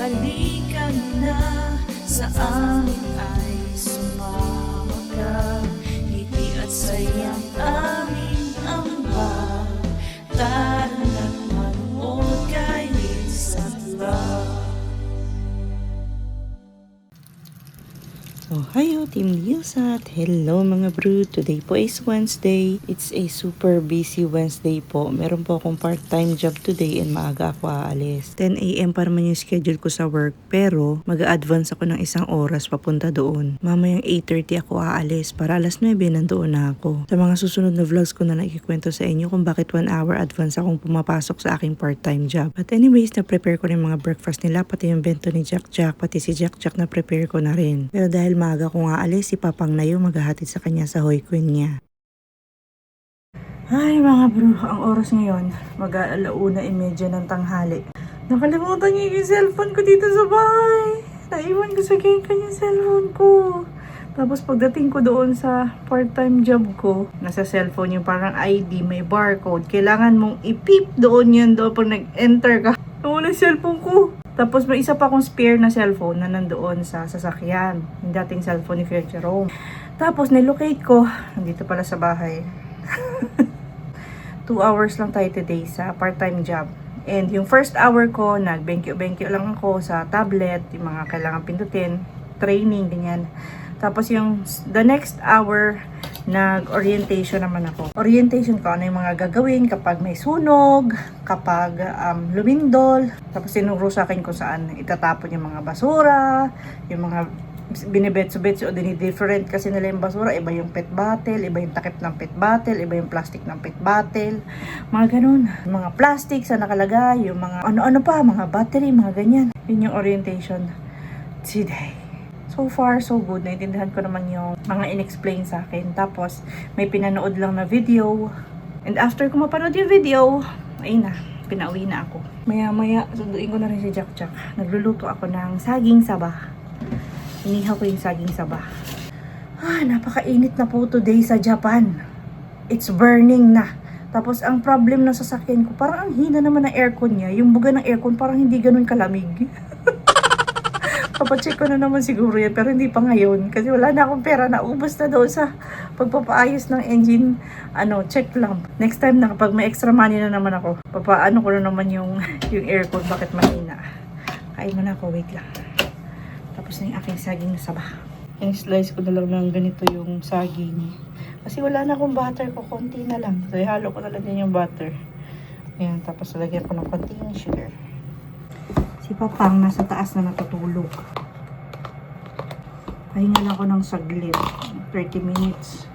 Halikan na sa amin ay sumama ka. Ngiti at sayang aming ambag. Tara na't manood kay Isang Love. Oh, hayo, Team Liosat. Hello mga bro. Today po is Wednesday. It's a super busy Wednesday po. Meron po akong part-time job today and maaga ako aalis. 10 a.m. pa naman yung schedule ko sa work. Pero mag-a-advance ako ng isang oras papunta doon. Mamayang 8:30 ako aalis para alas 9 nandoon na ako. Sa mga susunod na vlogs ko na lang ikikwento sa inyo kung bakit 1 hour advance akong pumapasok sa aking part-time job. But anyways, na-prepare ko na yung mga breakfast nila, pati yung bento ni Jack Jack, pati si Jack Jack na-prepare ko na rin. Pero dahil maaga ko nga alis, si Papang Nayo maghahatid sa kanya sa Hoy Queen niya. Ay mga bro, ang oras ngayon, mag-1:30 ng tanghali. Nakalimutan niyo yung cellphone ko dito sa bahay. Naiwan ko sa gangka yung cellphone ko. Tapos pagdating ko doon sa part-time job ko, nasa cellphone yung parang ID, may barcode. Kailangan mong i-peep doon yun doon pag nag-enter ka. Nawala yung cellphone ko. Tapos may isa pa akong spare na cellphone na nandoon sa sasakyan. Yung dating cellphone ni Kuya Jerome. Tapos nilocate ko, nandito pala sa bahay. 2 hours lang tayo today sa part-time job. And yung first hour ko, nag-benkyo-benkyo lang ako sa tablet, yung mga kailangan pindutin, training, ganyan. Tapos yung the next hour, nag-orientation naman ako. Orientation ko, ano yung mga gagawin kapag may sunog, kapag lumindol. Tapos tinuro sa akin kung saan itatapon yung mga basura, yung mga binibetso-betso o dinidifferent kasi nila yung basura. Iba yung pet bottle, iba yung takip ng pet bottle, iba yung plastic ng pet bottle. Mga ganun. Mga plastic sa nakalagay, yung mga ano-ano pa, mga battery, mga ganyan. Yun yung orientation today. So far, so good. Naintindihan ko naman yung mga in-explain sa akin. Tapos, may pinanood lang na video. And after ko mapanood yung video, ayun na, pinauwi na ako. Maya-maya, sunduin ko na rin si Jack Jack. Nagluluto ako ng saging saba. Inihaw ko yung saging saba. Napakainit na po today sa Japan. It's burning na. Tapos, ang problem na sasakyan ko, parang ang hina naman ng aircon niya. Yung buga ng aircon, parang hindi ganun kalamig. Papacheck ko na naman siguro yan, pero hindi pa ngayon. Kasi wala na akong pera, naubos na doon sa pagpapaayos ng engine. Check lang. Next time na kapag may extra money na naman ako, papaano ko na naman yung aircon, bakit mahina. Kain mo na ako, wait lang. Tapos na yung aking saging na saba. I-slice ko na lang ng ganito yung saging. Kasi wala na akong butter ko, konti na lang. So, ihalo ko na lang din yung butter. Ayan, tapos lagyan ko ng konting sugar. Si Papang nasa taas na natutulog. Pahinga lang ako ng saglit. 30 minutes.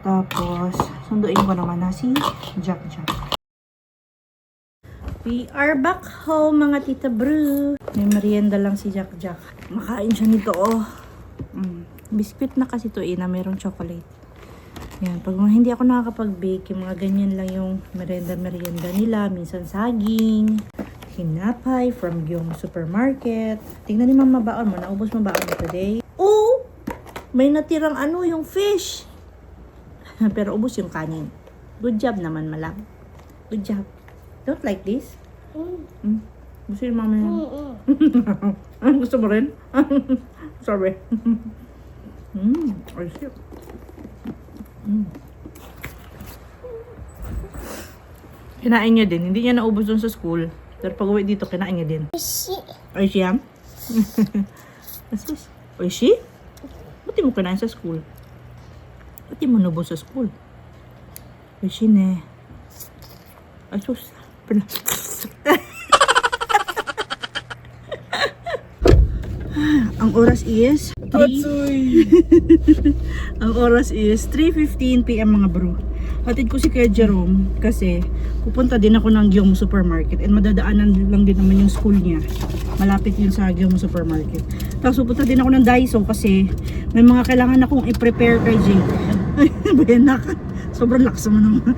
Tapos, sunduin ko naman na si Jack Jack. We are back home mga tita bro. May merienda lang si Jack Jack. Makain siya nito Biscuit na kasi to na mayroong chocolate. Yan, pag hindi ako nakakapag-bake, yung mga ganyan lang yung merienda nila. Minsan saging, hinapay from yung supermarket. Tingnan ni Mama baon mo. Naubos mo baon mo today? Oh! May natirang yung fish. Pero ubos yung kanin. Good job naman, Malang. Good job. Don't like this? Gusto yung Mama yan? Gusto mo rin? Sorry. I see. Kinain niya din. Hindi niya naubos dun sa school. Pero pag uwi dito, kinain niya din. Oishi yan? Oishi? Ba't di mo kinain sa school? Ba't di mo nubos sa school? Oishi ne. Ay sus. Ang oras is 3:15 PM mga bro. Hatid ko si Kuya Jerome kasi pupunta din ako ng Gyomu Supermarket and madadaanan lang din naman yung school niya. Malapit yun sa Gyomu Supermarket. Tapos pupunta din ako ng Daiso kasi may mga kailangan akong i-prepare kay Jake. Bayan ka. Sobrang lakas mo naman.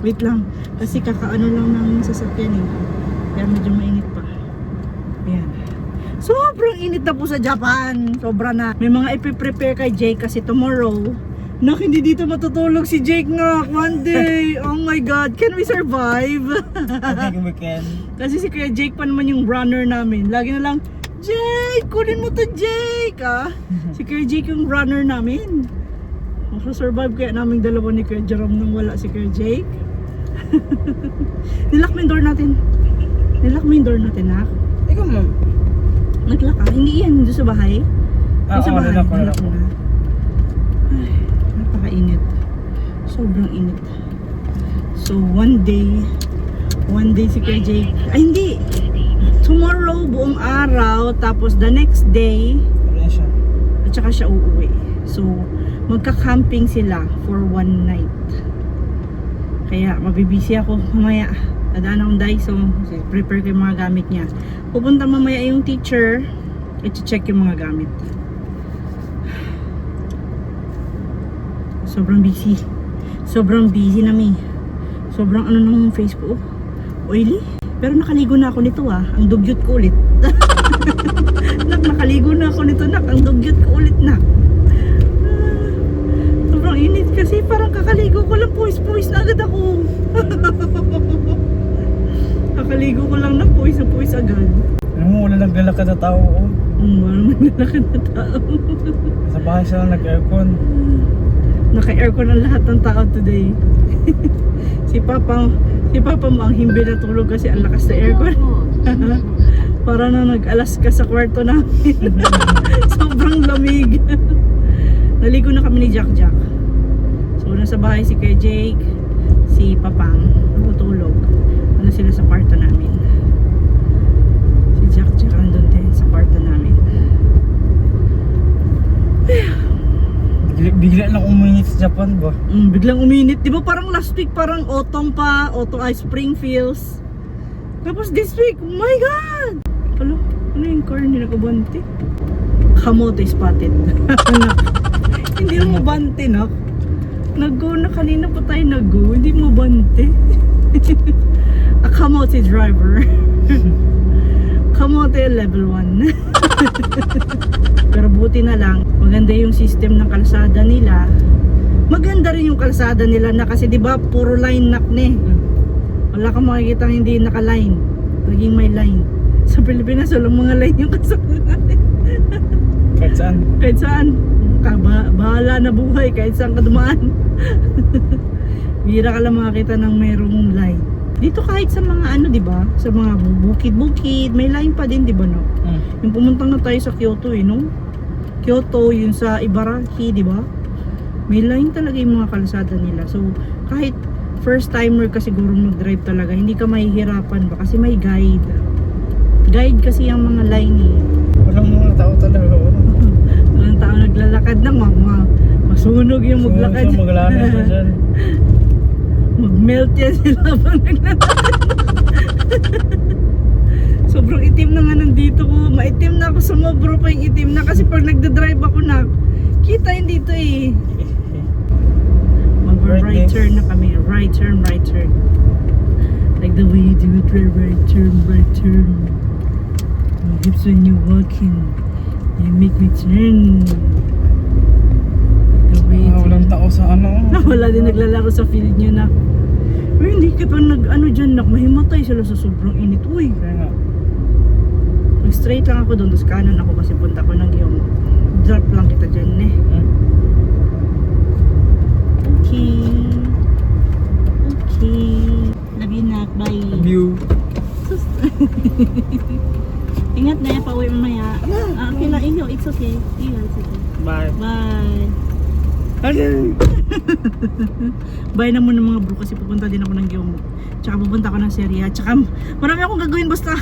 Wait lang. Kasi kakaano lang ng sasakyan Kaya medyo mainit pa. Ayan. Sobrang init na po sa Japan. Sobra na. May mga ipiprepare kay Jake kasi tomorrow Nak, hindi dito matutulog si Jake nga one day. Oh my God, can we survive? I think we can. Kasi si Kuya Jake pa naman yung runner namin. Lagi na lang, Jake, kunin mo to Jake, ah. Si Kuya Jake yung runner namin. Makasurvive kaya naming dalawa ni Kuya Jerome nang wala si Kuya Jake. Nilock mo yung door natin. Nilock mo yung door natin, Nak. Ikaw, ma'am. Naglock ah. Hindi yan, doon sa bahay. Doon sa Oo, bahay, nalock ko, nalock mo na. Ay, napakainit. Sobrang init. So, one day si Kuya Jake, ay hindi, tomorrow, buong araw, tapos the next day, Ano siya? at saka siya uuwi. So, magka-camping sila for one night. Kaya, mabibisi ako mamaya. Dadaan akong Daiso, prepare ko yung mga gamit niya. Pupunta mamaya yung teacher, i-check yung mga gamit. Sobrang busy. Sobrang busy na mi. Sobrang ano ng Facebook. Oily. Pero nakaligo na ako nito ah. Ang dugyot ko ulit. Nak, nakaligo na ako nito nak. Ang dugyot ko ulit nak. Sobrang init kasi parang kakaligo ko lang puwis na agad ako. Kakaligo ko lang na puwis agad. Ano mo, wala naglalakad na tao. Oh. Walang naglalakad na tao. Sa bahay siya lang nag-aircon. Naka-aircon ang lahat ng tao today. Si Papa mo ang himbi na tulog kasi ang lakas na aircon. Para na nag-alas ka sa kwarto namin. Sobrang lamig. Naligo na kami ni Jack. So nasa bahay si Kuya Jake, si Papang natutulog. Ano sila sa kwarto namin. Si Jack nandun din sa kwarto namin. Bigla lang uminit sa Japan ba? Biglang uminit. Di ba parang last week parang autumn pa, spring feels. Tapos this week, oh my God! Ano yung car ni nakabante? Kamote spotted. Hindi mo bante, nak. Nag-go na kanina pa tayo nag-go. Hindi mo bante. A kamote driver. Kamote level 1. Pero buti na lang, maganda yung system ng kalsada nila. Maganda rin yung kalsada nila na kasi 'di ba puro line knock na eh. Wala kang makikita hindi naka-line. Laging may line. Sa Pilipinas walang mga line yung kalsada. Kahit saan? Kahit saan. Bahala na buhay kahit saan ka dumaan. Bira ka lang makakita ng merong line. Dito kahit sa mga ano, 'di ba? Sa mga bukid-bukid, may line pa din, 'di ba, no? Yung pumunta na tayo sa Kyoto, no? Kyoto, yun sa Ibaraki, 'di ba? May line talaga yung mga kalsada nila. So, kahit first timer ka siguro mag-drive talaga, hindi ka mahihirapan ba kasi may guide. Guide kasi yung mga line eh. Walang mga tao talaga. Walang tao naglalakad na, masunog yung maglakad. So, maglana pa dyan. Mag-melt yan sila pag naglalakad. Sobrang itim na nga nandito ko. Maitim na ako, sumobro pa yung itim na kasi pag nagda-drive ako na, kita yun dito eh. Mag-right turn na kami. Right turn. Like the way you do it, right turn. My hips when you're walking, you make me turn. The way you Walang tao sa ano. wala din naglalaro sa field nyo na. Uy, hindi ka pa nag-ano dyan, mahimatay sila sa sobrang init. Uy, Kaya nga. straight lang ako doon, tapos kanan ako kasi punta ko ng yung drop lang kita dyan eh. Okay. Love you, Nak. Bye. Love you. Ingat na yan, pauwi mamaya. Okay lang, it's okay. It's okay. Bye. Bye. Ano? Bye na muna mga bro kasi pupunta din ako ng Gyomo. Tsaka pupunta ako ng Seria. Tsaka marami akong gagawin basta.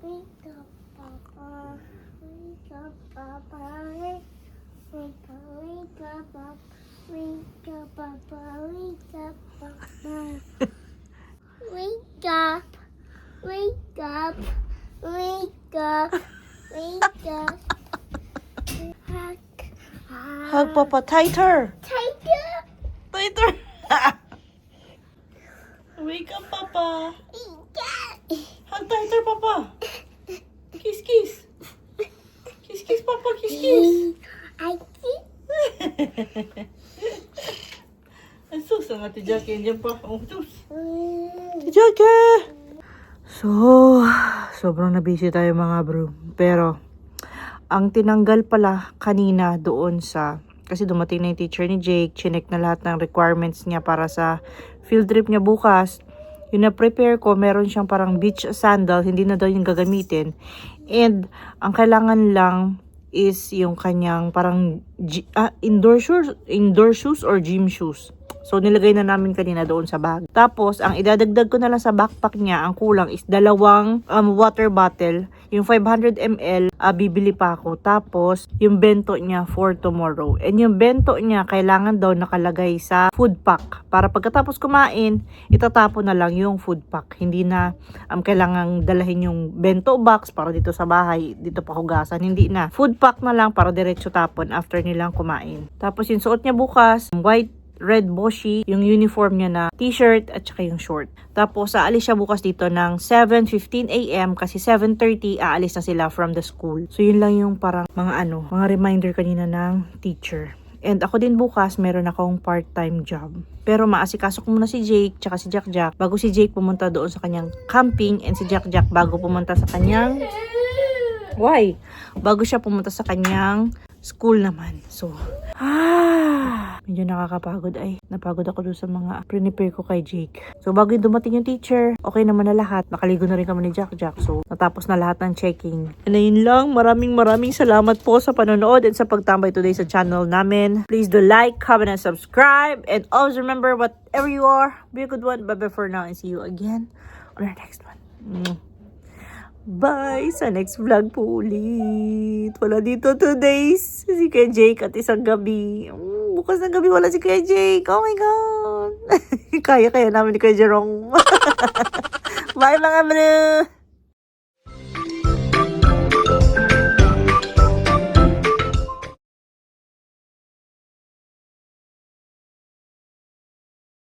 Wake up, Papa. Wake up, Papa. Wake up, Papa. Wake up, Papa. Wake up, Papa. Wake up. Wake up. Wake up. Wake up. Hug Papa, tighter. Tiger. Tighter. Wake up, Papa. Hug tighter, Papa. Kiss, kiss. Kiss, kiss, Papa. Kiss, kiss. I think Ang sus, ang ate Jackie. Andiyan pa. Oh, sus. Ate Jackie! So, sobrang na-busy tayo mga bro. Pero, ang tinanggal pala kanina doon sa, kasi dumating na yung teacher ni Jake, chinek na lahat ng requirements niya para sa field trip niya bukas. Yung na-prepare ko, meron siyang parang beach sandal, hindi na daw yung gagamitin. And, ang kailangan lang is yung kanyang parang indoor shoes or gym shoes. So, nilagay na namin kanina doon sa bag. Tapos, ang idadagdag ko na lang sa backpack niya, ang kulang is 2 water bottle. Yung 500 ml, bibili pa ako. Tapos, yung bento niya for tomorrow. And yung bento niya, kailangan daw nakalagay sa food pack. Para pagkatapos kumain, itatapon na lang yung food pack. Hindi na kailangan dalahin yung bento box para dito sa bahay, dito pa hugasan. Hindi na. Food pack na lang para diretso tapon after nilang kumain. Tapos, yung suot niya bukas, white, red boshi, yung uniform niya na t-shirt at saka yung short. Tapos, aalis siya bukas dito ng 7:15 a.m. kasi 7:30 aalis na sila from the school. So, yun lang yung parang mga reminder kanina ng teacher. And ako din bukas, meron akong part-time job. Pero maasikaso ko muna si Jake tsaka si Jack Jack bago si Jake pumunta doon sa kanyang camping and si Jack Jack bago pumunta sa kanyang bago siya pumunta sa kanyang school naman. So, medyo nakakapagod ay. Napagod ako doon sa mga prepare ko kay Jake. So, bago yung dumating yung teacher, okay naman na lahat. Nakaligo na rin kami ni Jack Jack. So, natapos na lahat ng checking. And ayun lang, maraming salamat po sa panonood and sa pagtambay today sa channel namin. Please do like, comment, and subscribe. And always remember, whatever you are, be a good one. Bye-bye for now and see you again on our next one. Bye! Sa next vlog po ulit. Wala dito 2 days. Si Kuya Jake at isang gabi. Bukas ng gabi wala si Kuya Jake. Oh my God! Kaya namin ni Kuya Jerome. Bye mga bro!